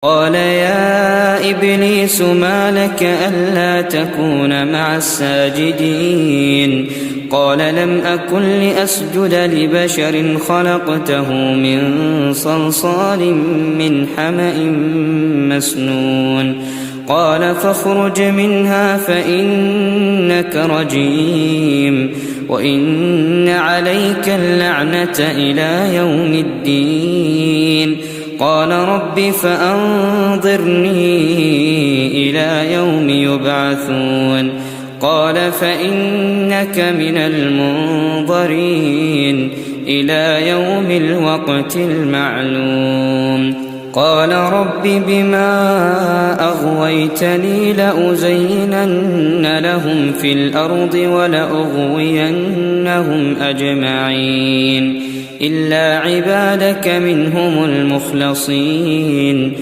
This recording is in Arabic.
قال يا إبليس ما لك ألا تكون مع الساجدين قال لم أكن لأسجد لبشر خلقته من صلصال من حمأ مسنون قال فاخرج منها فإنك رجيم وإن عليك اللعنة إلى يوم الدين قال رب فأنظرني إلى يوم يبعثون قال فإنك من المنظرين إلى يوم الوقت المعلوم قال رب بما أغويتني لأزينن لهم في الأرض ولأغوينهم أجمعين إلا عبادك منهم المخلصين